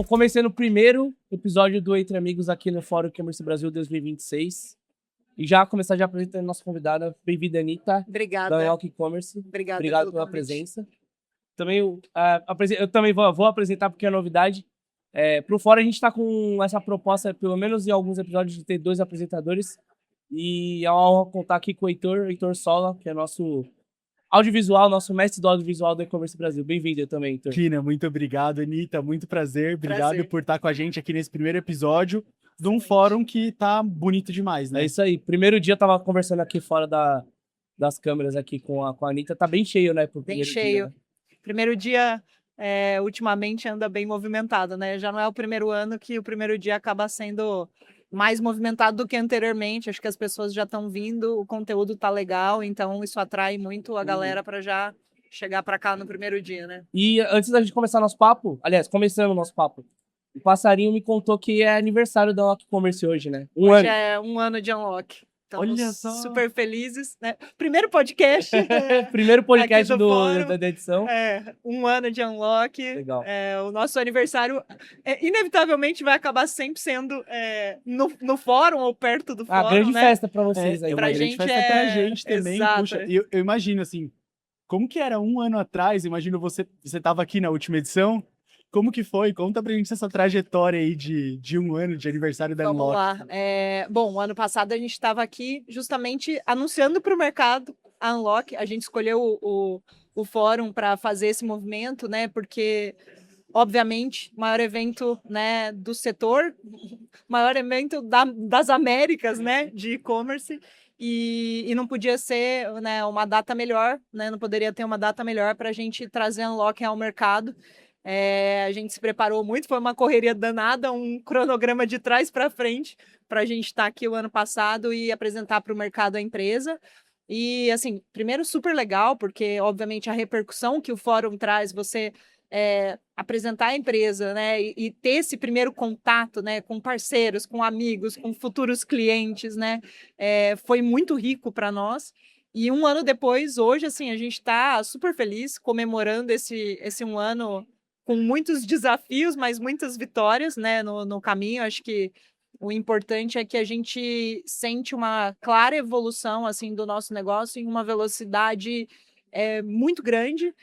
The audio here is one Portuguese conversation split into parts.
começando o primeiro episódio do Entre Amigos aqui no Fórum E-Commerce Brasil 2026. E já começar já apresentando a nossa convidada. Bem-vinda, Anitta. Obrigada. Da Unlock E-Commerce. Obrigado pela presença. Também, eu também vou apresentar porque é novidade. Pro Fórum a gente está com essa proposta, pelo menos em alguns episódios, de ter 2 apresentadores. E é uma honra contar aqui com o Heitor Sola, que é nosso audiovisual, nosso mestre do audiovisual do E-Commerce Brasil. Bem-vindo também, Heitor. Kina, muito obrigado, Anitta, muito prazer. Obrigado por estar com a gente aqui nesse primeiro episódio de um fórum que tá bonito demais, né? É isso aí. Primeiro dia eu tava conversando aqui fora das câmeras aqui com a Anitta. Tá bem cheio, né? Bem cheio. Dia, né? Primeiro dia, ultimamente, anda bem movimentado, né? Já não é o primeiro ano que o primeiro dia acaba sendo mais movimentado do que anteriormente. Acho que as pessoas já estão vindo, o conteúdo tá legal, então isso atrai muito a galera para já chegar para cá no primeiro dia, né? E antes da gente começar nosso papo, aliás, começando o nosso papo, o Passarinho me contou que é aniversário da Unlock E-Commerce hoje, né? Hoje é 1 ano de Unlock. Estamos Olha só! super felizes, né? Primeiro podcast. Primeiro podcast da edição. 1 ano de Unlock. Legal. O nosso aniversário, inevitavelmente, vai acabar sempre sendo no fórum ou perto do fórum, grande né? festa pra vocês aí. É uma Pra grande gente festa pra gente também. Exato. Puxa, eu imagino assim, como que era 1 ano atrás? Imagino você tava aqui na última edição. Como que foi? Conta pra gente essa trajetória aí de 1 ano de aniversário da Unlock. Vamos lá. Bom, o ano passado a gente estava aqui justamente anunciando para o mercado a Unlock. A gente escolheu o fórum para fazer esse movimento, né? Porque, obviamente, o maior evento, né, do setor, maior evento das Américas, né, de e-commerce. E não podia ser, né, uma data melhor, né? Não poderia ter uma data melhor para a gente trazer a Unlock ao mercado. A gente se preparou muito, foi uma correria danada, um cronograma de trás para frente para a gente estar aqui o ano passado e apresentar para o mercado a empresa. E, assim, primeiro super legal, porque, obviamente, a repercussão que o fórum traz, você apresentar a empresa, né, e ter esse primeiro contato, né, com parceiros, com amigos, com futuros clientes, né, foi muito rico para nós. E 1 ano depois, hoje, assim, a gente está super feliz comemorando esse 1 ano com muitos desafios, mas muitas vitórias, né, no caminho. Acho que o importante é que a gente sente uma clara evolução, assim, do nosso negócio em uma velocidade muito grande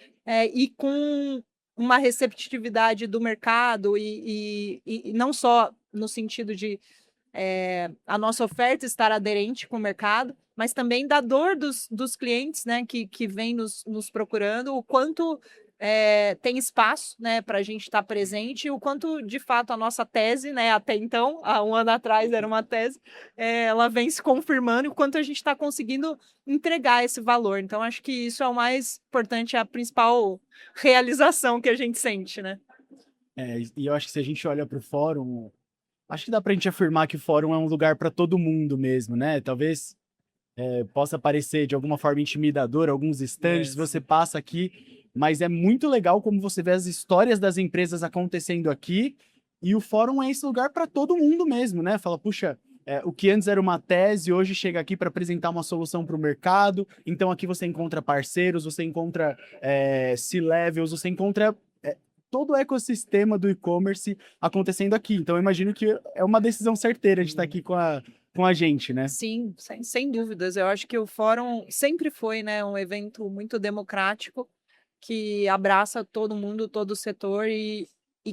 e com uma receptividade do mercado e não só no sentido de a nossa oferta estar aderente com o mercado, mas também da dor dos clientes, né, que vêm nos procurando, o quanto tem espaço, né, para a gente estar presente, o quanto, de fato, a nossa tese, né, até então, há 1 ano atrás era uma tese, ela vem se confirmando, e o quanto a gente está conseguindo entregar esse valor. Então, acho que isso é o mais importante, é a principal realização que a gente sente, né? E eu acho que se a gente olha para o fórum, acho que dá pra gente afirmar que o fórum é um lugar para todo mundo mesmo, né? Talvez possa parecer de alguma forma intimidador, alguns stands, você passa aqui, mas é muito legal como você vê as histórias das empresas acontecendo aqui, e o fórum é esse lugar para todo mundo mesmo, né? Fala, puxa, o que antes era uma tese, hoje chega aqui para apresentar uma solução para o mercado, então aqui você encontra parceiros, você encontra C-levels, você encontra todo o ecossistema do e-commerce acontecendo aqui. Então, eu imagino que é uma decisão certeira de estar aqui com a gente, né? Sim, sem dúvidas. Eu acho que o fórum sempre foi, né, um evento muito democrático, que abraça todo mundo, todo o setor e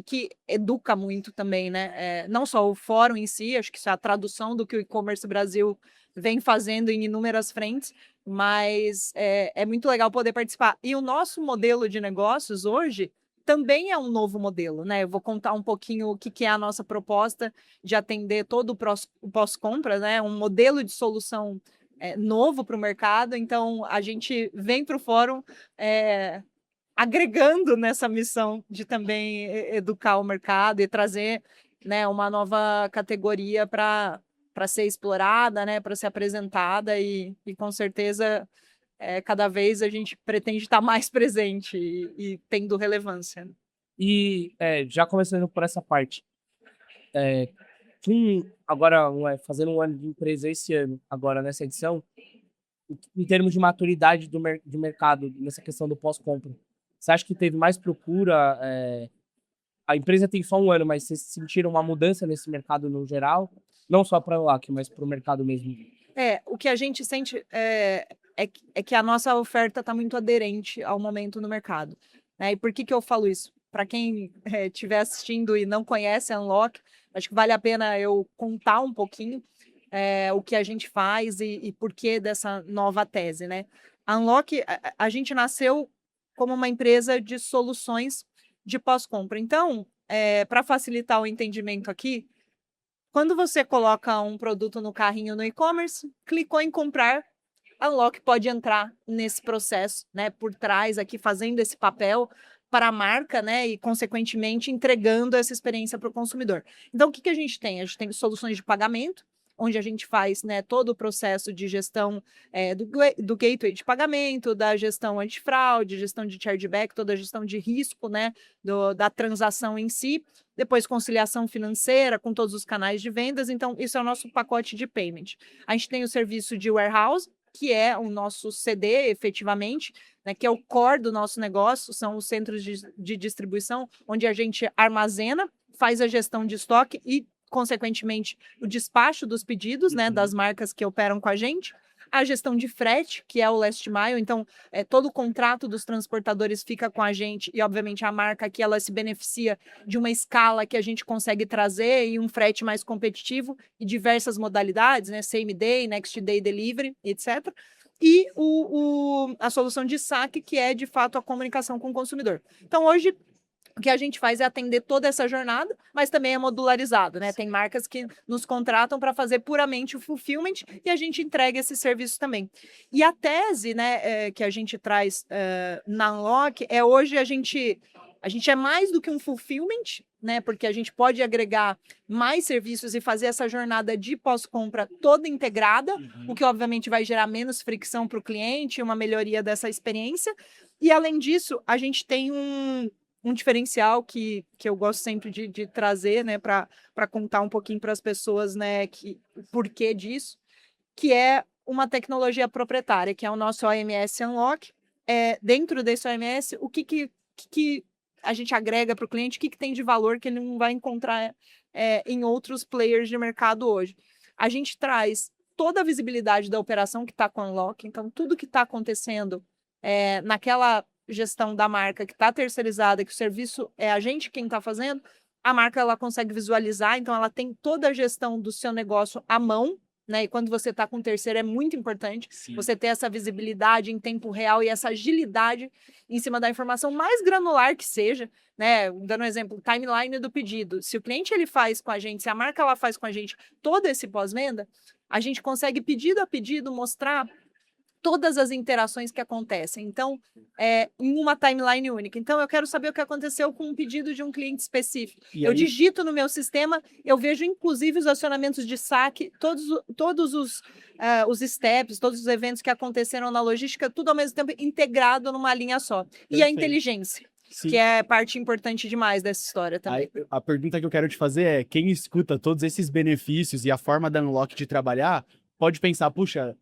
que educa muito também, né? Não só o fórum em si, acho que isso é a tradução do que o E-Commerce Brasil vem fazendo em inúmeras frentes, mas é muito legal poder participar. E o nosso modelo de negócios hoje também é um novo modelo, né? Eu vou contar um pouquinho o que é a nossa proposta de atender todo o pós-compra, né? Um modelo de solução novo para o mercado. Então, a gente vem para o fórum agregando nessa missão de também educar o mercado e trazer, né, uma nova categoria para ser explorada, né, para ser apresentada e com certeza cada vez a gente pretende estar mais presente e tendo relevância. E já começando por essa parte, agora fazendo 1 ano de empresa esse ano, agora nessa edição, em termos de maturidade do mercado nessa questão do pós-compra, você acha que teve mais procura a empresa tem só 1 ano, mas vocês sentiram uma mudança nesse mercado no geral? Não só para a Unlock, mas para o mercado mesmo. O que a gente sente é que a nossa oferta está muito aderente ao momento no mercado, né? E por que eu falo isso? Para quem estiver assistindo e não conhece a Unlock, acho que vale a pena eu contar um pouquinho o que a gente faz e por que dessa nova tese, né? A Unlock, a gente nasceu como uma empresa de soluções de pós-compra. Então, para facilitar o entendimento aqui, quando você coloca um produto no carrinho no e-commerce, clicou em comprar, a Unlock pode entrar nesse processo, né, por trás aqui, fazendo esse papel para a marca, né, e consequentemente entregando essa experiência para o consumidor. Então, o que a gente tem? A gente tem soluções de pagamento, onde a gente faz, né, todo o processo de gestão do gateway de pagamento, da gestão antifraude, gestão de chargeback, toda a gestão de risco, né, da transação em si, depois conciliação financeira com todos os canais de vendas. Então, isso é o nosso pacote de payment. A gente tem o serviço de warehouse, que é o nosso CD, efetivamente, né, que é o core do nosso negócio, são os centros de distribuição, onde a gente armazena, faz a gestão de estoque e, consequentemente, o despacho dos pedidos, né, das marcas que operam com a gente. A gestão de frete, que é o last mile, então todo o contrato dos transportadores fica com a gente e, obviamente, a marca aqui ela se beneficia de uma escala que a gente consegue trazer e um frete mais competitivo e diversas modalidades, né, same day, next day delivery, etc. E a solução de saque, que é, de fato, a comunicação com o consumidor. Então, hoje, o que a gente faz é atender toda essa jornada, mas também é modularizado, né? Tem marcas que nos contratam para fazer puramente o fulfillment e a gente entrega esse serviço também. E a tese, né, que a gente traz na Unlock hoje a gente é mais do que um fulfillment, né? Porque a gente pode agregar mais serviços e fazer essa jornada de pós-compra toda integrada, o que obviamente vai gerar menos fricção para o cliente, uma melhoria dessa experiência. E além disso, a gente tem um diferencial que eu gosto sempre de trazer, né, para contar um pouquinho para as pessoas, né, o porquê disso, que é uma tecnologia proprietária, que é o nosso OMS Unlock. Dentro desse OMS, o que a gente agrega para o cliente, o que tem de valor que ele não vai encontrar em outros players de mercado hoje. A gente traz toda a visibilidade da operação que está com o Unlock, então tudo que está acontecendo naquela gestão da marca que está terceirizada, que o serviço é a gente quem está fazendo, a marca ela consegue visualizar, então ela tem toda a gestão do seu negócio à mão, né? E quando você está com terceiro é muito importante você ter essa visibilidade em tempo real e essa agilidade em cima da informação mais granular que seja, né? Dando um exemplo, timeline do pedido. Se o cliente ele faz com a gente, se a marca ela faz com a gente todo esse pós-venda, a gente consegue pedido a pedido mostrar todas as interações que acontecem. Então, em uma timeline única. Então, eu quero saber o que aconteceu com um pedido de um cliente específico. Eu digito no meu sistema, eu vejo, inclusive, os acionamentos de saque, todos os steps, todos os eventos que aconteceram na logística, tudo ao mesmo tempo integrado numa linha só. Perfeito. E a inteligência. Sim. Que é parte importante demais dessa história também. A pergunta que eu quero te fazer é, quem escuta todos esses benefícios e a forma da Unlock de trabalhar, pode pensar, puxa,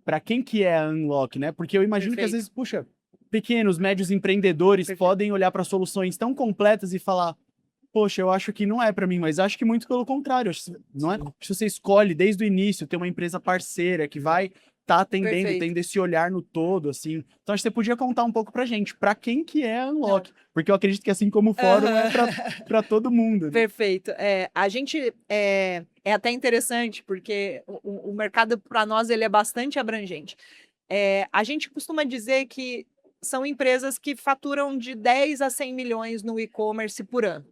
para quem que é a Unlock, né? Porque eu imagino que às vezes, puxa, pequenos, médios empreendedores podem olhar para soluções tão completas e falar, poxa, eu acho que não é para mim, mas acho que muito pelo contrário. Não é? Se você escolhe desde o início ter uma empresa parceira que vai atendendo, tendo esse olhar no todo, assim. Então, acho que você podia contar um pouco pra gente, para quem que é a Unlock. Não. Porque eu acredito que assim como o fórum é para todo mundo. Né? Perfeito. A gente é até interessante, porque o mercado para nós ele é bastante abrangente. A gente costuma dizer que são empresas que faturam de 10 a 100 milhões no e-commerce por ano.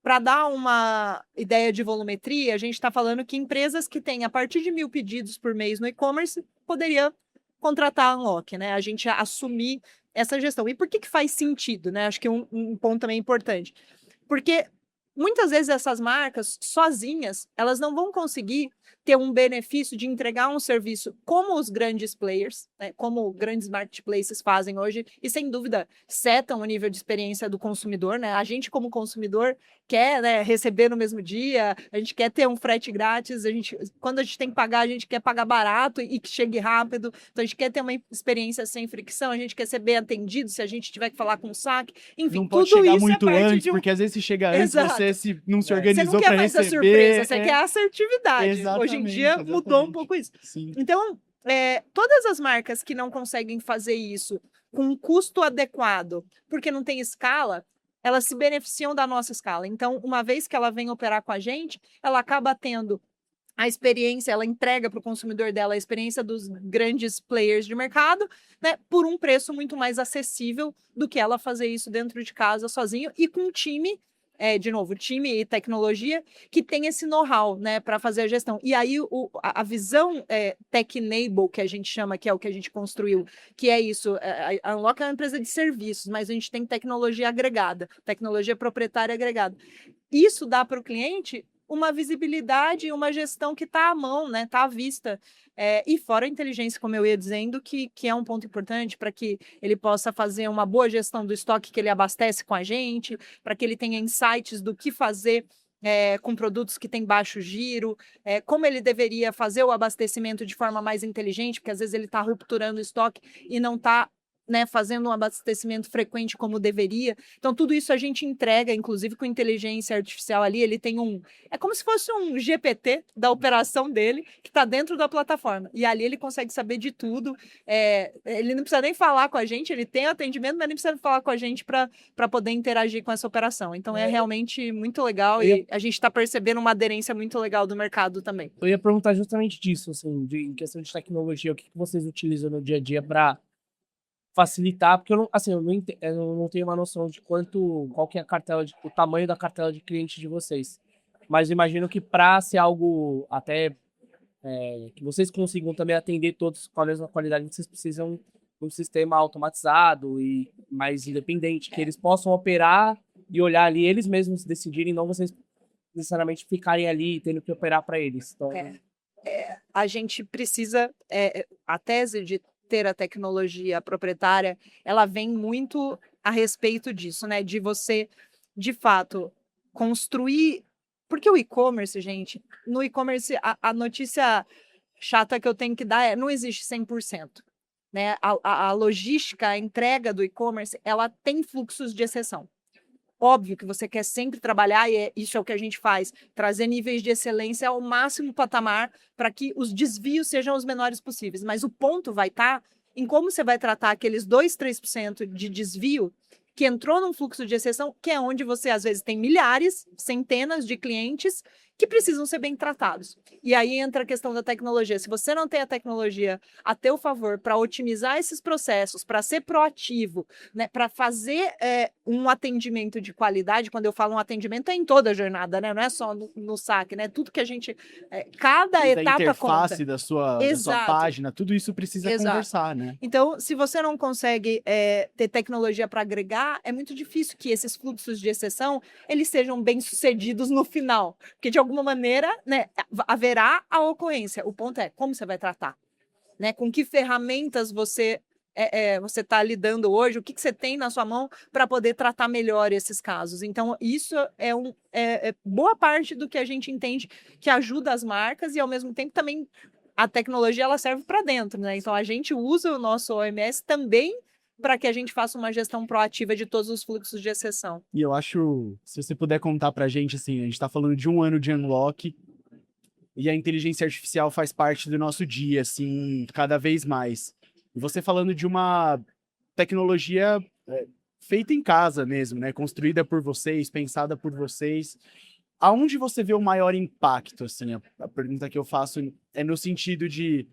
Para dar uma ideia de volumetria, a gente está falando que empresas que têm a partir de 1.000 pedidos por mês no e-commerce poderia contratar a Unlock, né? A gente assumir essa gestão. E por que faz sentido, né? Acho que um ponto também importante. Porque muitas vezes essas marcas, sozinhas, elas não vão conseguir ter um benefício de entregar um serviço como os grandes players, né, como grandes marketplaces fazem hoje, e sem dúvida setam o nível de experiência do consumidor, né? A gente, como consumidor, quer, né, receber no mesmo dia, a gente quer ter um frete grátis, quando a gente tem que pagar, a gente quer pagar barato e que chegue rápido, então a gente quer ter uma experiência sem fricção, a gente quer ser bem atendido se a gente tiver que falar com o saque, enfim, Não pode tudo chegar isso muito é parte antes, de um... porque às vezes se chega antes, Exato. você não se Você organizou não quer para mais a receber. surpresa, você quer a assertividade. Exatamente, Hoje em dia mudou um pouco isso. Sim. Então, todas as marcas que não conseguem fazer isso com um custo adequado, porque não tem escala, elas se beneficiam da nossa escala. Então, uma vez que ela vem operar com a gente, ela acaba tendo a experiência, ela entrega para o consumidor dela a experiência dos grandes players de mercado, né, por um preço muito mais acessível do que ela fazer isso dentro de casa sozinho e com um time, de novo, time e tecnologia que tem esse know-how, né, para fazer a gestão. E aí a visão tech-enable, que a gente chama, que é o que a gente construiu, que é isso, a Unlock é uma empresa de serviços, mas a gente tem tecnologia agregada, tecnologia proprietária agregada. Isso dá para o cliente uma visibilidade e uma gestão que está à mão, né? Está à vista. E fora a inteligência, como eu ia dizendo, que é um ponto importante para que ele possa fazer uma boa gestão do estoque que ele abastece com a gente, para que ele tenha insights do que fazer com produtos que têm baixo giro, como ele deveria fazer o abastecimento de forma mais inteligente, porque às vezes ele está rupturando o estoque e não está, né, fazendo um abastecimento frequente como deveria. Então, tudo isso a gente entrega, inclusive com inteligência artificial ali. Ele tem é como se fosse um GPT da operação dele, que está dentro da plataforma. E ali ele consegue saber de tudo. Ele não precisa nem falar com a gente, ele tem atendimento, mas nem precisa falar com a gente para poder interagir com essa operação. Então, é realmente muito legal e a gente está percebendo uma aderência muito legal do mercado também. Eu ia perguntar justamente disso, assim, em questão de tecnologia, o que vocês utilizam no dia a dia para facilitar, porque eu não tenho uma noção de qual que é o tamanho da cartela de cliente de vocês. Mas eu imagino que para ser algo até que vocês consigam também atender todos com a mesma qualidade, vocês precisam de um sistema automatizado e mais independente, que eles possam operar e olhar ali, eles mesmos decidirem, não vocês necessariamente ficarem ali tendo que operar para eles. Então, A gente precisa, a tese de ter a tecnologia proprietária, ela vem muito a respeito disso, né? De você, de fato, construir... Porque o e-commerce, gente, no e-commerce, a notícia chata que eu tenho que dar não existe 100%. Né? A logística, a entrega do e-commerce, ela tem fluxos de exceção. Óbvio que você quer sempre trabalhar, e isso é o que a gente faz, trazer níveis de excelência ao máximo patamar para que os desvios sejam os menores possíveis. Mas o ponto vai estar em como você vai tratar aqueles 2, 3% de desvio que entrou num fluxo de exceção, que é onde você, às vezes, tem milhares, centenas de clientes que precisam ser bem tratados. E aí entra a questão da tecnologia. Se você não tem a tecnologia a teu favor para otimizar esses processos, para ser proativo, né, para fazer um atendimento de qualidade, quando eu falo um atendimento é em toda a jornada, né? Não é só no saque, né? Tudo que a gente... cada Da etapa interface conta. da sua página, tudo isso precisa conversar, né? Então, se você não consegue ter tecnologia para agregar, é muito difícil que esses fluxos de exceção eles sejam bem-sucedidos no final. Porque, de alguma maneira, né, haverá a ocorrência. O ponto é como você vai tratar. Né? Com que ferramentas você está lidando hoje, o que você tem na sua mão para poder tratar melhor esses casos. Então, isso é boa parte do que a gente entende que ajuda as marcas e, ao mesmo tempo, também a tecnologia ela serve para dentro. Né? Então, a gente usa o nosso OMS também para que a gente faça uma gestão proativa de todos os fluxos de exceção. E eu acho, se você puder contar pra gente, assim, a gente tá falando de 1 ano de Unlock e a inteligência artificial faz parte do nosso dia, assim, cada vez mais. E você falando de uma tecnologia feita em casa mesmo, né? Construída por vocês, pensada por vocês. Aonde você vê o maior impacto, assim? A pergunta que eu faço é no sentido de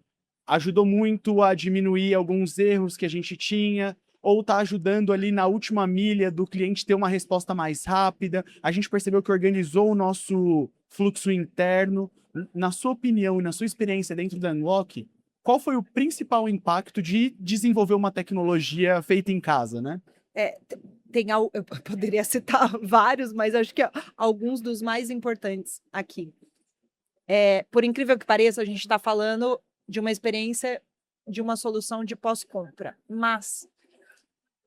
ajudou muito a diminuir alguns erros que a gente tinha, ou está ajudando ali na última milha do cliente ter uma resposta mais rápida. A gente percebeu que organizou o nosso fluxo interno. Na sua opinião e na sua experiência dentro da Unlock, qual foi o principal impacto de desenvolver uma tecnologia feita em casa, né? eu poderia citar vários, mas acho que alguns dos mais importantes aqui. Por incrível que pareça, a gente está falando de uma experiência, de uma solução de pós-compra, mas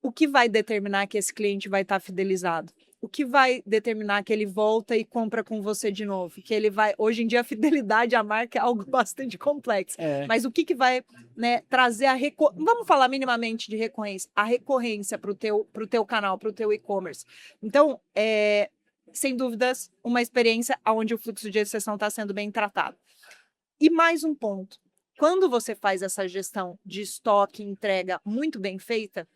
o que vai determinar que esse cliente vai estar fidelizado? O que vai determinar que ele volta e compra com você de novo? Que ele vai. Hoje em dia, a fidelidade à marca é algo bastante complexo. Mas o que vai, né, trazer vamos falar minimamente de recorrência. A recorrência para o teu canal, para o teu e-commerce. Então, sem dúvidas, uma experiência onde o fluxo de exceção está sendo bem tratado. E mais um ponto. Quando você faz essa gestão de estoque e entrega muito bem feita,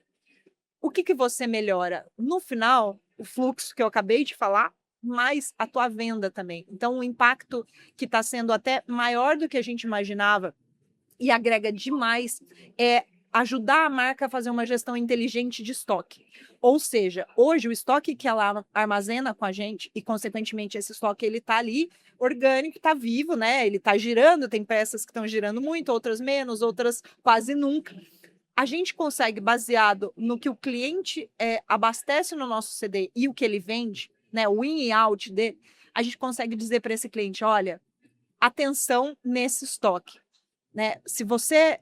o que você melhora? No final, o fluxo que eu acabei de falar, mais a tua venda também. Então, o impacto que está sendo até maior do que a gente imaginava e agrega demais é ajudar a marca a fazer uma gestão inteligente de estoque. Ou seja, hoje o estoque que ela armazena com a gente e, consequentemente, esse estoque ele está ali orgânico, está vivo, né? Ele está girando, tem peças que estão girando muito, outras menos, outras quase nunca. A gente consegue, baseado no que o cliente abastece no nosso CD e o que ele vende, né, o in e out dele, a gente consegue dizer para esse cliente, olha, atenção nesse estoque. Né? Se você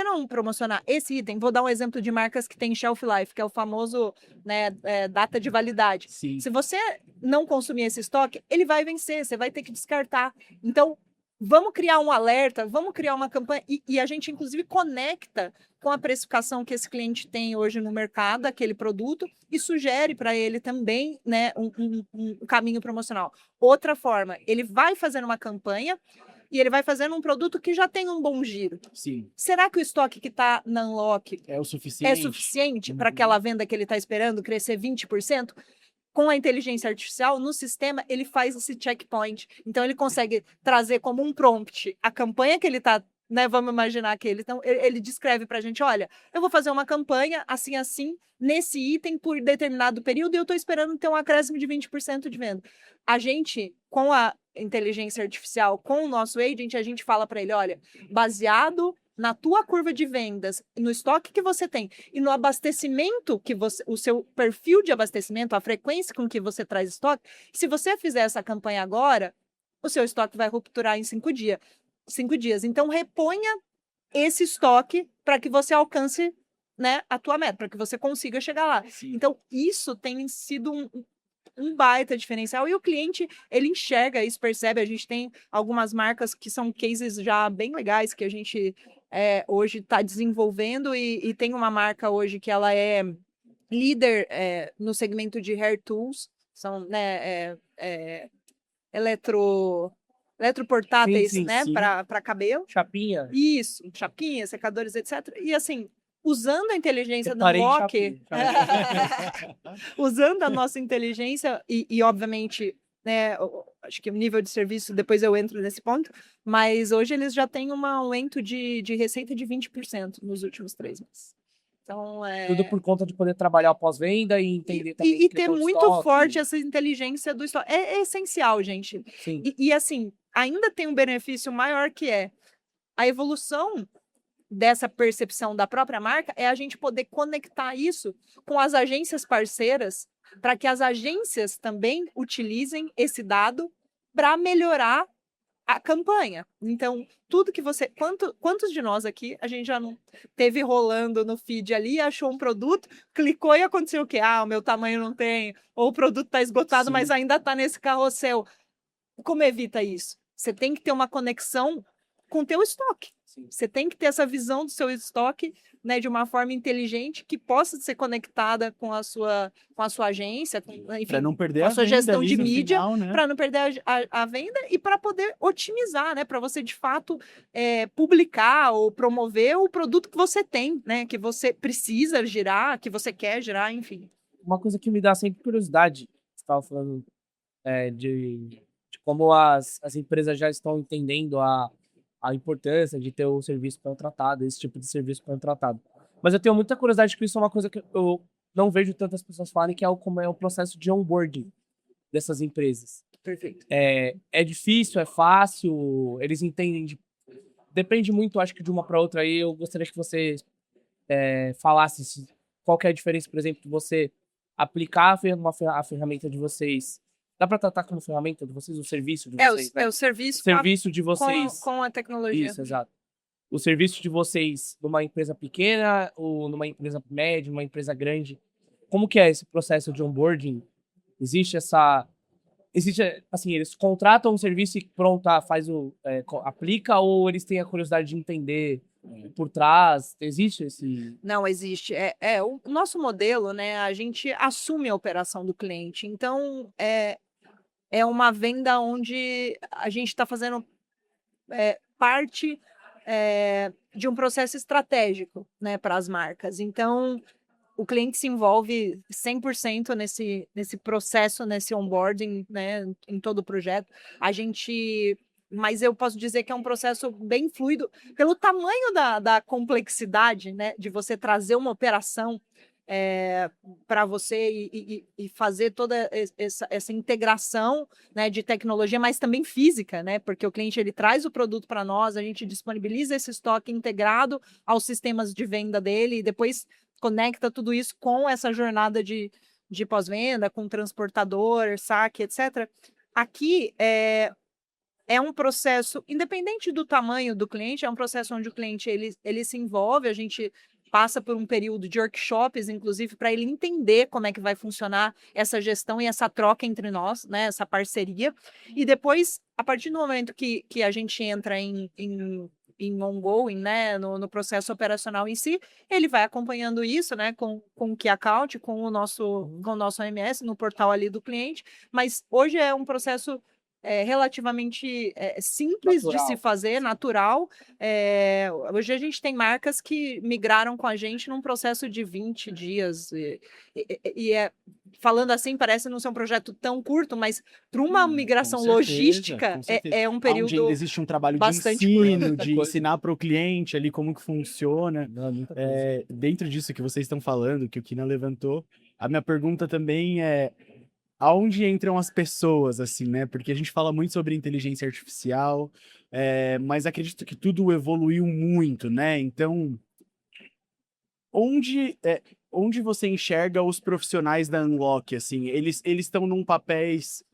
não promocionar esse item, vou dar um exemplo de marcas que tem shelf life, que é o famoso, né, data de validade. Sim. Se você não consumir esse estoque, ele vai vencer, você vai ter que descartar. Então, vamos criar um alerta, vamos criar uma campanha e a gente, inclusive, conecta com a precificação que esse cliente tem hoje no mercado, aquele produto, e sugere para ele também, né, um caminho promocional. Outra forma, ele vai fazendo uma campanha e ele vai fazendo um produto que já tem um bom giro. Sim. Será que o estoque que está na Unlock É o suficiente? É suficiente para aquela venda que ele está esperando crescer 20%? Com a inteligência artificial, no sistema, ele faz esse checkpoint. Então, ele consegue trazer como um prompt a campanha que ele está, né? Vamos imaginar que ele descreve para a gente, olha, eu vou fazer uma campanha assim, nesse item por determinado período e eu estou esperando ter um acréscimo de 20% de venda. A gente, com a inteligência artificial, com o nosso agent, a gente fala para ele, olha, baseado na tua curva de vendas, no estoque que você tem e no abastecimento o seu perfil de abastecimento, a frequência com que você traz estoque, se você fizer essa campanha agora, o seu estoque vai rupturar em 5 dias. Então, reponha esse estoque para que você alcance, né, a tua meta, para que você consiga chegar lá. Sim. Então, isso tem sido um baita diferencial e o cliente, ele enxerga isso, percebe. A gente tem algumas marcas que são cases já bem legais que a gente hoje está desenvolvendo e tem uma marca hoje que ela é líder no segmento de hair tools, são, né, eletroportáteis, Sim, né, sim. para cabelo. Chapinha. Isso, chapinhas, secadores, etc. E assim, usando a inteligência do Separei de Unlock, chapinha. usando a nossa inteligência e obviamente, né, acho que o nível de serviço, depois eu entro nesse ponto, mas hoje eles já têm um aumento de receita de 20% nos últimos 3 meses. Então, Tudo por conta de poder trabalhar o pós-venda e entender também. e ter muito forte essa inteligência do estoque. É essencial, gente. Sim. E assim, ainda tem um benefício maior que é a evolução dessa percepção da própria marca é a gente poder conectar isso com as agências parceiras para que as agências também utilizem esse dado para melhorar a campanha. Então, tudo que você... Quantos de nós aqui a gente já não teve rolando no feed ali, achou um produto, clicou e aconteceu o quê? Ah, o meu tamanho não tem, ou o produto está esgotado, Sim. mas ainda está nesse carrossel. Como evita isso? Você tem que ter uma conexão com o teu estoque. Você tem que ter essa visão do seu estoque, né, de uma forma inteligente que possa ser conectada com a sua agência, enfim, Para não perder com a sua venda gestão ali de no mídia, final, né? para não perder a venda e para poder otimizar, né, para você de fato publicar ou promover o produto que você tem, né, que você precisa girar, que você quer girar, enfim. Uma coisa que me dá sempre curiosidade, você estava falando de como as empresas já estão entendendo a importância de ter o serviço contratado, esse tipo de serviço contratado. Mas eu tenho muita curiosidade que isso é uma coisa que eu não vejo tantas pessoas falarem, que é como é o processo de onboarding dessas empresas. Perfeito. É difícil, é fácil, eles entendem, depende muito, acho que de uma para outra aí. Eu gostaria que você falasse qual que é a diferença, por exemplo, de você aplicar a ferramenta de vocês. Dá para tratar como ferramenta de vocês, o serviço de vocês? O O serviço serviço de vocês. com a tecnologia. Isso, exato. O serviço de vocês numa empresa pequena ou numa empresa média, numa empresa grande. Como que é esse processo de onboarding? Existe, assim, eles contratam um serviço e pronto, aplica, ou eles têm a curiosidade de entender por trás? Existe esse... Não, existe. O nosso modelo, né? A gente assume a operação do cliente. Então, é uma venda onde a gente está fazendo parte de um processo estratégico, né, para as marcas. Então, o cliente se envolve 100% nesse processo, nesse onboarding, né, em todo o projeto. Mas eu posso dizer que é um processo bem fluido, pelo tamanho da complexidade, né, de você trazer uma operação para você e fazer toda essa integração, né, de tecnologia, mas também física, né, porque o cliente ele traz o produto para nós, a gente disponibiliza esse estoque integrado aos sistemas de venda dele e depois conecta tudo isso com essa jornada de pós-venda, com transportador, saque, etc. Aqui é um processo, independente do tamanho do cliente, é um processo onde o cliente ele se envolve, a gente passa por um período de workshops, inclusive, para ele entender como é que vai funcionar essa gestão e essa troca entre nós, né, essa parceria. E depois, a partir do momento que a gente entra em ongoing, né, no processo operacional em si, ele vai acompanhando isso, né, com o Key Account, com o nosso OMS, no portal ali do cliente, mas hoje é um processo relativamente simples de se fazer, natural. Hoje a gente tem marcas que migraram com a gente num processo de 20 dias. Falando assim, parece não ser um projeto tão curto, mas para uma migração logística é um período. Onde ainda existe um trabalho de ensino, de ensinar para o cliente ali como que funciona. Dentro disso que vocês estão falando, que o Kina levantou, a minha pergunta também é: aonde entram as pessoas, assim, né? Porque a gente fala muito sobre inteligência artificial, mas acredito que tudo evoluiu muito, né? Então, onde você enxerga os profissionais da Unlock, assim? Eles estão num papéis...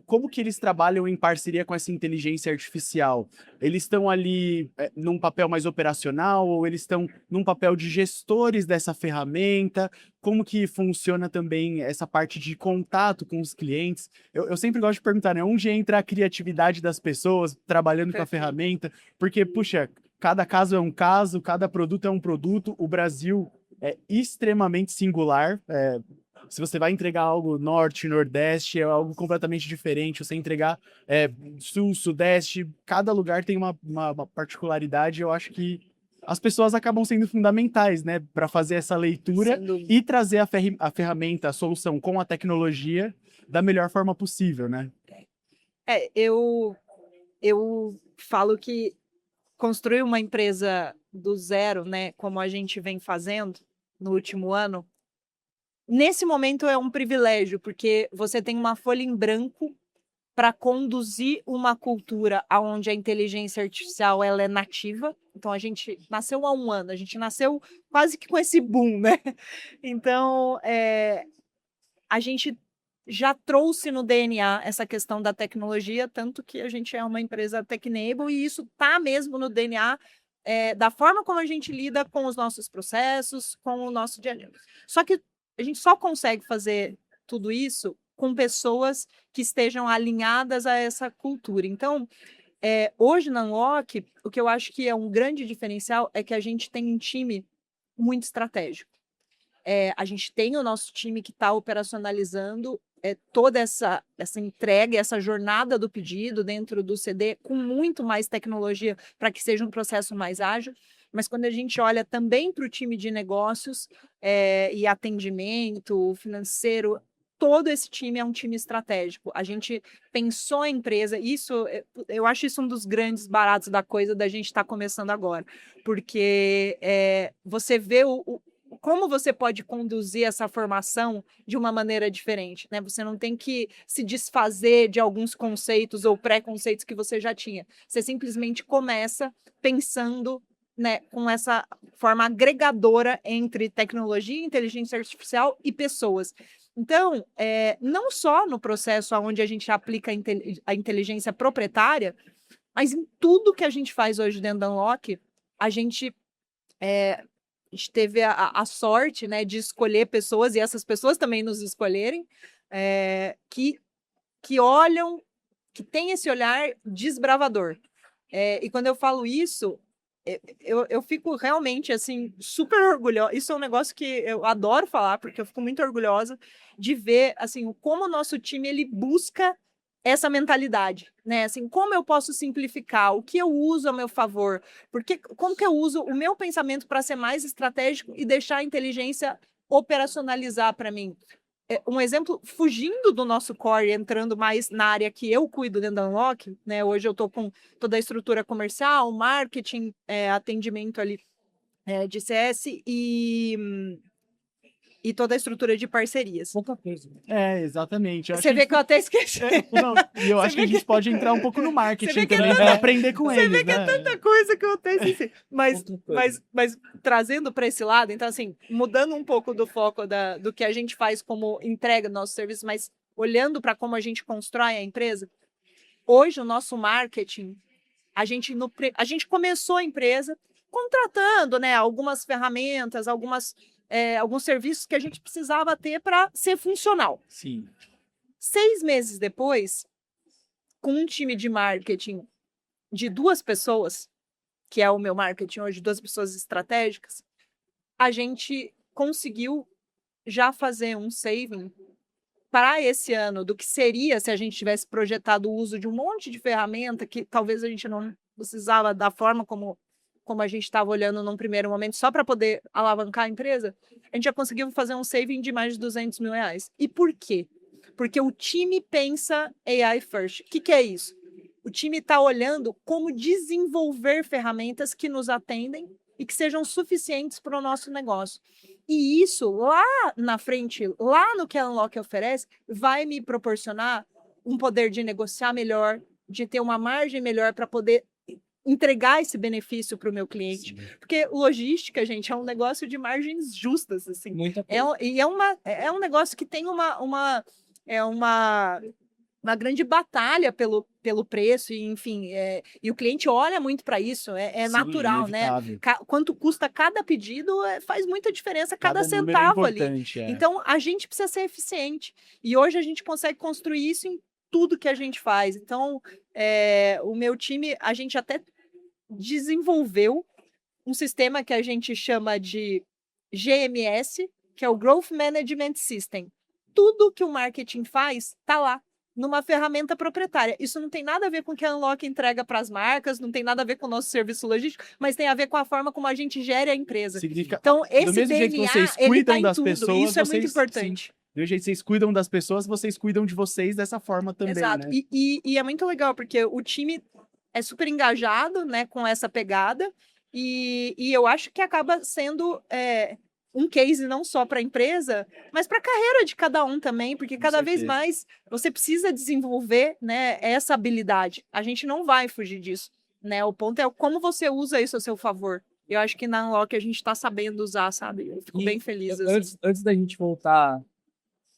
Como que eles trabalham em parceria com essa inteligência artificial? Eles estão ali num papel mais operacional ou eles estão num papel de gestores dessa ferramenta? Como que funciona também essa parte de contato com os clientes? Eu sempre gosto de perguntar, né? Onde entra a criatividade das pessoas trabalhando com a ferramenta? Porque, puxa, cada caso é um caso, cada produto é um produto. O Brasil é extremamente singular. Se você vai entregar algo norte, nordeste, é algo completamente diferente. Você entregar sul, sudeste, cada lugar tem uma particularidade. Eu acho que as pessoas acabam sendo fundamentais, né, para fazer essa leitura e trazer a ferramenta, a solução com a tecnologia da melhor forma possível, né? Eu falo que construir uma empresa do zero, né, como a gente vem fazendo no último ano, nesse momento é um privilégio, porque você tem uma folha em branco para conduzir uma cultura onde a inteligência artificial ela é nativa. Então, a gente nasceu há um ano, a gente nasceu quase que com esse boom, né? Então, a gente já trouxe no DNA essa questão da tecnologia, tanto que a gente é uma empresa tech-enabled, e isso está mesmo no DNA da forma como a gente lida com os nossos processos, com o nosso dia a dia. Só que a gente só consegue fazer tudo isso com pessoas que estejam alinhadas a essa cultura. Então, hoje na Unlock, o que eu acho que é um grande diferencial é que a gente tem um time muito estratégico. A gente tem o nosso time que está operacionalizando toda essa entrega, essa jornada do pedido dentro do CD, com muito mais tecnologia para que seja um processo mais ágil. Mas quando a gente olha também para o time de negócios e atendimento financeiro, todo esse time é um time estratégico. A gente pensou a empresa, eu acho isso um dos grandes baratos da coisa da gente estar começando agora, porque você vê como você pode conduzir essa formação de uma maneira diferente, né? Você não tem que se desfazer de alguns conceitos ou preconceitos que você já tinha. Você simplesmente começa pensando né, com essa forma agregadora entre tecnologia, inteligência artificial e pessoas. Então, não só no processo onde a gente aplica a inteligência proprietária, mas em tudo que a gente faz hoje dentro da Unlock, a gente teve a sorte, né, de escolher pessoas, e essas pessoas também nos escolherem, que olham, que tem esse olhar desbravador. E quando eu falo isso, eu fico realmente, assim, super orgulhosa. Isso é um negócio que eu adoro falar, porque eu fico muito orgulhosa de ver, assim, como o nosso time, ele busca essa mentalidade, né? Assim, como eu posso simplificar, o que eu uso a meu favor, como que eu uso o meu pensamento para ser mais estratégico e deixar a inteligência operacionalizar para mim. Um exemplo, fugindo do nosso core, entrando mais na área que eu cuido dentro da Unlock, né? Hoje eu estou com toda a estrutura comercial, marketing, atendimento ali de CS e toda a estrutura de parcerias. Pouca coisa. Exatamente. Você vê que eu até esqueci. Não, e eu acho que a gente pode entrar um pouco no marketing também, para aprender com Você eles, vê que é né? tanta coisa que eu até esqueci. Mas Pouca coisa. trazendo para esse lado, então, assim, mudando um pouco do foco do que a gente faz como entrega do nosso serviço, mas olhando para como a gente constrói a empresa, hoje o nosso marketing, a gente começou a empresa contratando, né, algumas ferramentas, alguns serviços que a gente precisava ter para ser funcional. Sim. 6 meses depois, com um time de marketing de 2 pessoas, que é o meu marketing hoje, 2 pessoas estratégicas, a gente conseguiu já fazer um saving para esse ano do que seria se a gente tivesse projetado o uso de um monte de ferramenta que talvez a gente não precisava da forma como a gente estava olhando num primeiro momento, só para poder alavancar a empresa. A gente já conseguiu fazer um saving de mais de R$200 mil. E por quê? Porque o time pensa AI first. O que é isso? O time está olhando como desenvolver ferramentas que nos atendem e que sejam suficientes para o nosso negócio. E isso, lá na frente, lá no que a Unlock oferece, vai me proporcionar um poder de negociar melhor, de ter uma margem melhor para poder entregar esse benefício para o meu cliente. Sim. Porque logística, gente, é um negócio de margens justas, assim. Muita coisa. É um negócio que tem uma grande batalha pelo preço, e, enfim, e o cliente olha muito para isso, Sim, natural, inevitável. né? Quanto custa cada pedido faz muita diferença, cada número centavo é ali. importante, Então, a gente precisa ser eficiente. E hoje a gente consegue construir isso em tudo que a gente faz. Então, o meu time, a gente até desenvolveu um sistema que a gente chama de GMS, que é o Growth Management System. Tudo que o marketing faz está lá, numa ferramenta proprietária. Isso não tem nada a ver com o que a Unlock entrega para as marcas, não tem nada a ver com o nosso serviço logístico, mas tem a ver com a forma como a gente gere a empresa. Significa, então, esse do mesmo DNA, jeito que vocês ele cuidam tá em das tudo, pessoas, e isso é muito vocês, importante. Sim, do jeito que vocês cuidam das pessoas, vocês cuidam de vocês dessa forma também, Exato. né? E é muito legal, porque o time é super engajado, né, com essa pegada, e eu acho que acaba sendo um case não só para a empresa, mas para a carreira de cada um também, porque cada vez mais você precisa desenvolver, né, essa habilidade. A gente não vai fugir disso, né? O ponto é como você usa isso a seu favor. Eu acho que na Unlock a gente está sabendo usar, sabe? Eu fico bem feliz. Assim. Antes da gente voltar,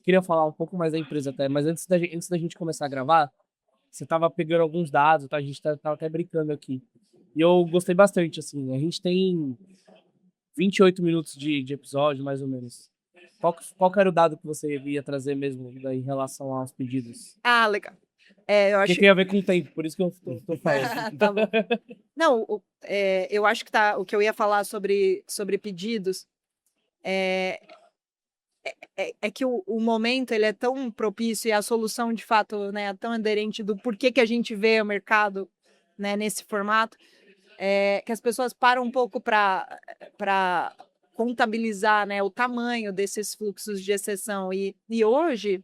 queria falar um pouco mais da empresa até, mas antes da gente começar a gravar, você tava pegando alguns dados, tá? A gente tava até brincando aqui. E eu gostei bastante, assim. A gente tem 28 minutos de episódio, mais ou menos. Qual que era o dado que você ia trazer mesmo em relação aos pedidos? Ah, legal. Eu acho... Porque tem a ver com o tempo, por isso que eu tô falando. Tá bom. Não, eu acho que o que eu ia falar sobre pedidos é que o momento ele é tão propício e a solução, de fato, né, é tão aderente do porquê que a gente vê o mercado, né, nesse formato, que as pessoas param um pouco para contabilizar, né, o tamanho desses fluxos de exceção. E hoje,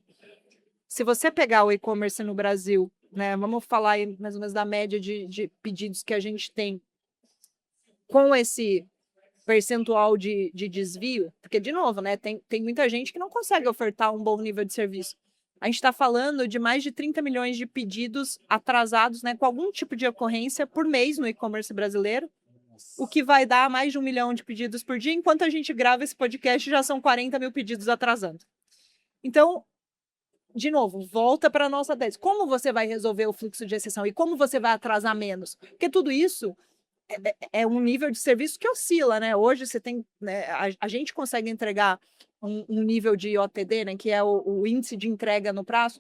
se você pegar o e-commerce no Brasil, né, vamos falar aí mais ou menos da média de pedidos que a gente tem com esse percentual de desvio, porque, de novo, né, tem muita gente que não consegue ofertar um bom nível de serviço. A gente está falando de mais de 30 milhões de pedidos atrasados, né, com algum tipo de ocorrência por mês no e-commerce brasileiro. o que vai dar mais de 1 milhão de pedidos por dia. Enquanto a gente grava esse podcast, já são 40 mil pedidos atrasando. Então, de novo, volta para a nossa tese. Como você vai resolver o fluxo de exceção e como você vai atrasar menos? Porque tudo isso é um nível de serviço que oscila, né? Hoje você tem, né, a gente consegue entregar um nível de OTD, né, que é o índice de entrega no prazo,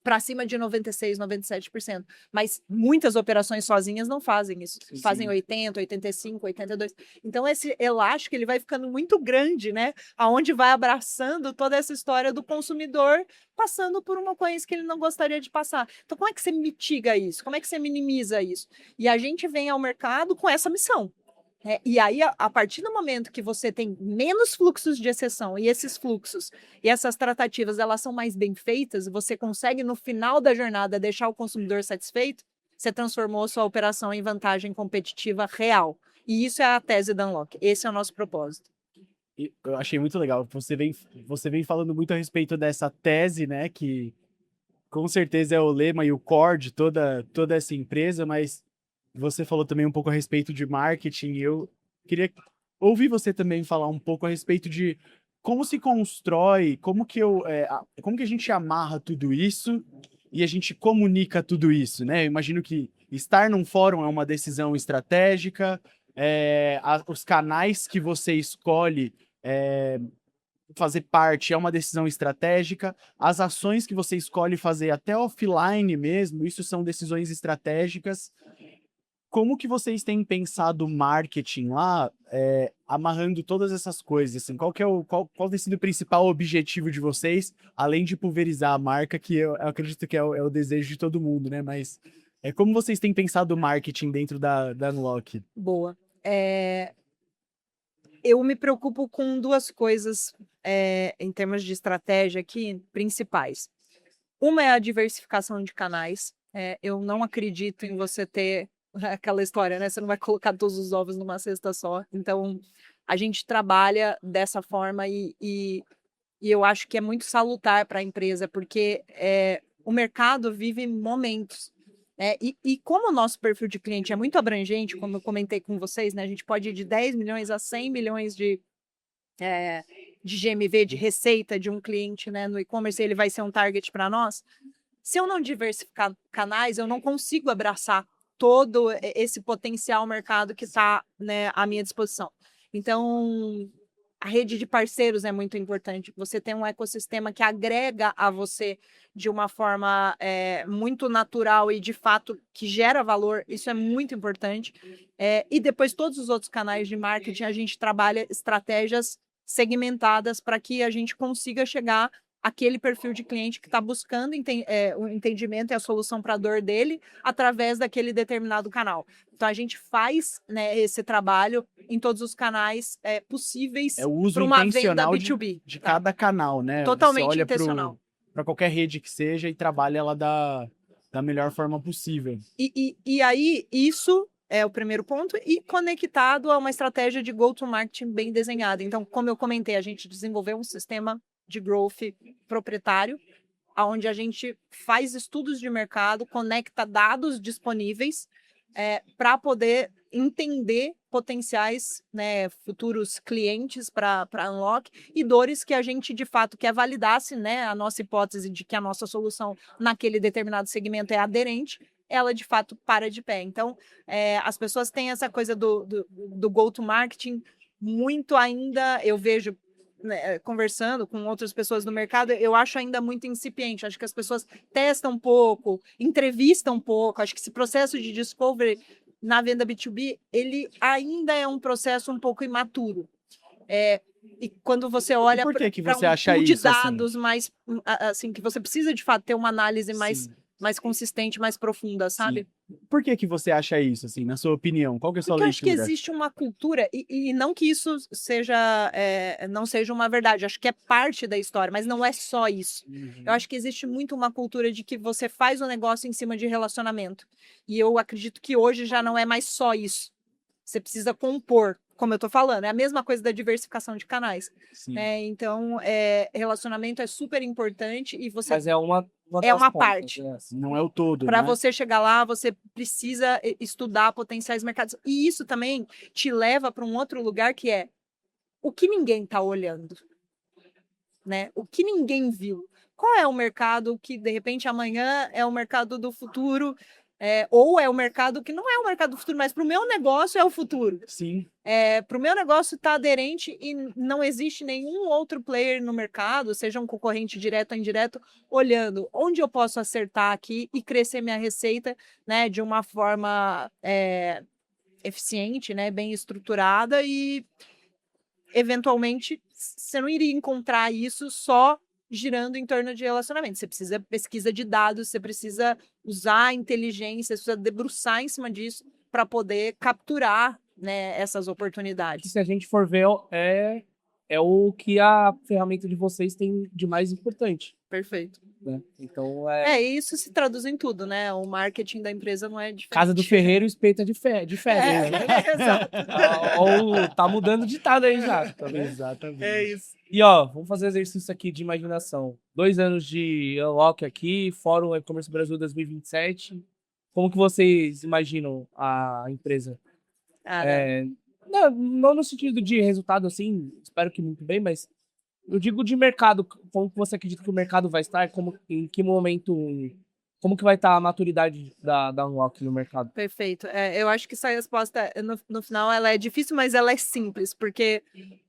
para cima de 96%, 97%. Mas muitas operações sozinhas não fazem isso. Sim. Fazem 80%, 85%, 82%. Então, esse elástico ele vai ficando muito grande, né? Aonde vai abraçando toda essa história do consumidor passando por uma coisa que ele não gostaria de passar. Então, como é que você mitiga isso? Como é que você minimiza isso? E a gente vem ao mercado com essa missão. E aí, a partir do momento que você tem menos fluxos de exceção e esses fluxos e essas tratativas elas são mais bem feitas, você consegue no final da jornada deixar o consumidor satisfeito, você transformou sua operação em vantagem competitiva real. E isso é a tese da Unlock. Esse é o nosso propósito. E eu achei muito legal. Você vem falando muito a respeito dessa tese, né? Que com certeza é o lema e o core de toda essa empresa, mas você falou também um pouco a respeito de marketing. Eu queria ouvir você também falar um pouco a respeito de como se constrói, como que a gente amarra tudo isso e a gente comunica tudo isso, né? Eu imagino que estar num fórum é uma decisão estratégica, os canais que você escolhe fazer parte é uma decisão estratégica, as ações que você escolhe fazer até offline mesmo, isso são decisões estratégicas. Como que vocês têm pensado o marketing lá, amarrando todas essas coisas? Assim, qual tem sido o principal objetivo de vocês, além de pulverizar a marca, que eu acredito que é o desejo de todo mundo, né? Mas como vocês têm pensado o marketing dentro da Unlock? Boa. Eu me preocupo com duas coisas em termos de estratégia aqui, principais. Uma é a diversificação de canais. Eu não acredito em você ter aquela história, né? Você não vai colocar todos os ovos numa cesta só. Então, a gente trabalha dessa forma e eu acho que é muito salutar para a empresa, porque o mercado vive momentos. E como o nosso perfil de cliente é muito abrangente, como eu comentei com vocês, né? A gente pode ir de 10 milhões a 100 milhões de GMV, de receita de um cliente, né, no e-commerce, ele vai ser um target para nós. Se eu não diversificar canais, eu não consigo abraçar todo esse potencial mercado que está, né, à minha disposição. Então, a rede de parceiros é muito importante. Você tem um ecossistema que agrega a você de uma forma muito natural e, de fato, que gera valor. Isso é muito importante. E depois, todos os outros canais de marketing, a gente trabalha estratégias segmentadas para que a gente consiga chegar àquele perfil de cliente que está buscando o entendimento e a solução para a dor dele através daquele determinado canal. Então, a gente faz, né, esse trabalho em todos os canais possíveis É o uso para uma venda intencional B2B. de cada canal, né? Totalmente Você olha intencional. para qualquer rede que seja e trabalha ela da melhor forma possível. E aí, isso é o primeiro ponto, e conectado a uma estratégia de go-to-marketing bem desenhada. Então, como eu comentei, a gente desenvolveu um sistema de growth proprietário, onde a gente faz estudos de mercado, conecta dados disponíveis para poder entender potenciais, né, futuros clientes para Unlock e dores que a gente, de fato, quer validasse, né, a nossa hipótese de que a nossa solução naquele determinado segmento é aderente, ela, de fato, para de pé. Então, as pessoas têm essa coisa do go-to-marketing muito ainda, eu vejo, né, conversando com outras pessoas do mercado, eu acho ainda muito incipiente. Acho que as pessoas testam um pouco, entrevistam um pouco. Acho que esse processo de discovery na venda B2B, ele ainda é um processo um pouco imaturo. E quando você olha Por que para você um acha pool de isso, assim? dados mais, assim, que você precisa de fato ter uma análise Sim. mais consistente, mais profunda, sabe? Por que você acha isso, assim, na sua opinião? Qual que é a sua Porque eu acho que leitura? existe uma cultura, e não que isso não seja uma verdade, acho que é parte da história, mas não é só isso. Eu acho que existe muito uma cultura de que você faz o negócio em cima de relacionamento. E eu acredito que hoje já não é mais só isso. Você precisa compor, como eu tô falando, é a mesma coisa da diversificação de canais. Sim. Então, relacionamento é super importante e você Mas é É uma pontas, parte. né, assim. Não é o todo, Para né? você chegar lá, você precisa estudar potenciais mercados. E isso também te leva para um outro lugar que é o que ninguém está olhando, né? O que ninguém viu. Qual é o mercado que, de repente, amanhã é o mercado do futuro, ou é o mercado que não é o mercado do futuro, mas para o meu negócio é o futuro. Sim. Para o meu negócio estar aderente e não existe nenhum outro player no mercado, seja um concorrente direto ou indireto, olhando onde eu posso acertar aqui e crescer minha receita, né, de uma forma eficiente, né, bem estruturada e, eventualmente, você não iria encontrar isso só girando em torno de relacionamento. Você precisa pesquisa de dados, você precisa usar a inteligência, você precisa debruçar em cima disso para poder capturar, né, essas Que oportunidades. se a gente for ver, é o que a ferramenta de vocês tem de mais importante, Perfeito. né? Então, E isso se traduz em tudo, né? O marketing da empresa não é diferente. casa do ferreiro, espeta de férias, né? Exato. Tá mudando o ditado aí já, tá vendo? Exatamente. É isso. E ó, vamos fazer um exercício aqui de imaginação. 2 anos de Unlock aqui, Fórum E-Commerce Brasil 2027. Como que vocês imaginam a empresa? Não no sentido de resultado, assim, espero que muito bem, mas eu digo de mercado. Como que você acredita que o mercado vai estar? Em que momento, como que vai estar a maturidade da Unlock no mercado? Perfeito. Eu acho que essa resposta, no final, ela é difícil, mas ela é simples, porque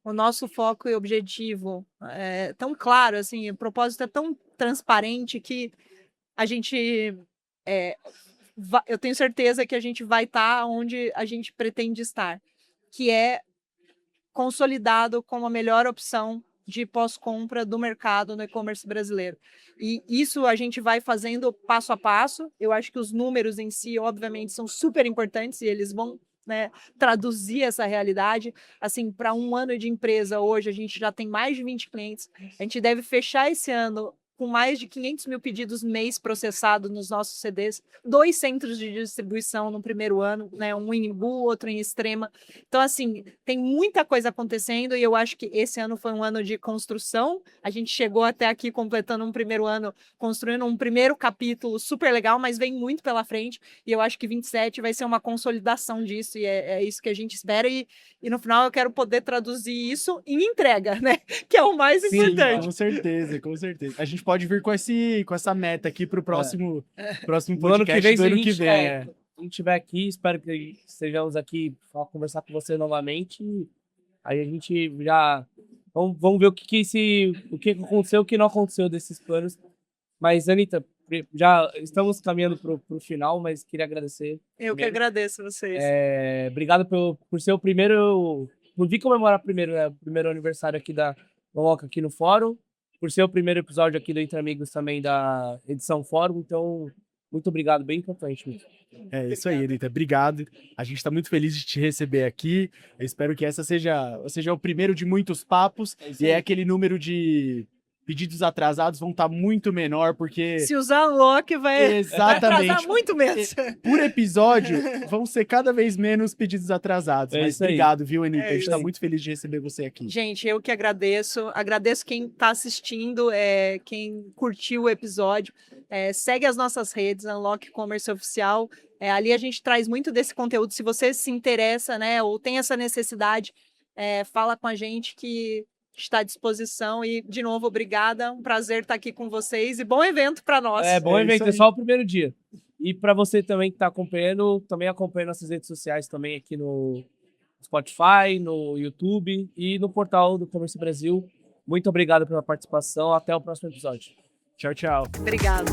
o nosso foco e objetivo é tão claro, assim, o propósito é tão transparente que a gente... eu tenho certeza que a gente vai estar onde a gente pretende estar, que é consolidado como a melhor opção de pós-compra do mercado no e-commerce brasileiro. E isso a gente vai fazendo passo a passo. Eu acho que os números em si, obviamente, são super importantes e eles vão, né, traduzir essa realidade. Assim, para um ano de empresa hoje, a gente já tem mais de 20 clientes. A gente deve fechar esse ano com mais de 500 mil pedidos mês processados nos nossos CDs, 2 centros de distribuição no primeiro ano, né, um em Imbu, outro em Extrema. Então, assim, tem muita coisa acontecendo e eu acho que esse ano foi um ano de construção. A gente chegou até aqui completando um primeiro ano, construindo um primeiro capítulo super legal, mas vem muito pela frente e eu acho que 27 vai ser uma consolidação disso e é isso que a gente espera e no final eu quero poder traduzir isso em entrega, né, que é o mais importante. Com certeza, com certeza. A gente pode vir com essa meta aqui pro próximo No podcast ano que vem, do ano que vem. a gente estiver aqui, espero que estejamos aqui para conversar com você novamente. Aí a gente já vamos ver o que aconteceu, o que não aconteceu desses planos. Mas, Anitta, já estamos caminhando pro final, mas queria agradecer. Eu que agradeço vocês. Obrigado por ser o primeiro, por vir comemorar primeiro, né, o primeiro aniversário aqui da Unlock aqui no Fórum, por ser o primeiro episódio aqui do Entre Amigos também da edição Fórum. Então, muito obrigado, bem importante mesmo. É isso aí, Anitta. Obrigado. A gente está muito feliz de te receber aqui. Eu espero que essa seja o primeiro de muitos papos. E aquele número de pedidos atrasados vão estar muito menor, porque... Se usar Unlock vai atrasar muito menos. Por episódio, vão ser cada vez menos pedidos atrasados. Mas obrigado, viu, Anitta? A gente está muito feliz de receber você aqui. Gente, eu que agradeço. Agradeço quem está assistindo, quem curtiu o episódio. Segue as nossas redes, Unlock Commerce Oficial. Ali a gente traz muito desse conteúdo. Se você se interessa, né, ou tem essa necessidade, fala com a gente que está à disposição. E, de novo, obrigada. Um prazer estar aqui com vocês e bom evento para nós. Bom evento, é só o primeiro dia. E para você também que está acompanhando, também acompanha nossas redes sociais também aqui no Spotify, no YouTube e no portal do Commerce Brasil. Muito obrigado pela participação. Até o próximo episódio. Tchau, tchau. Obrigado.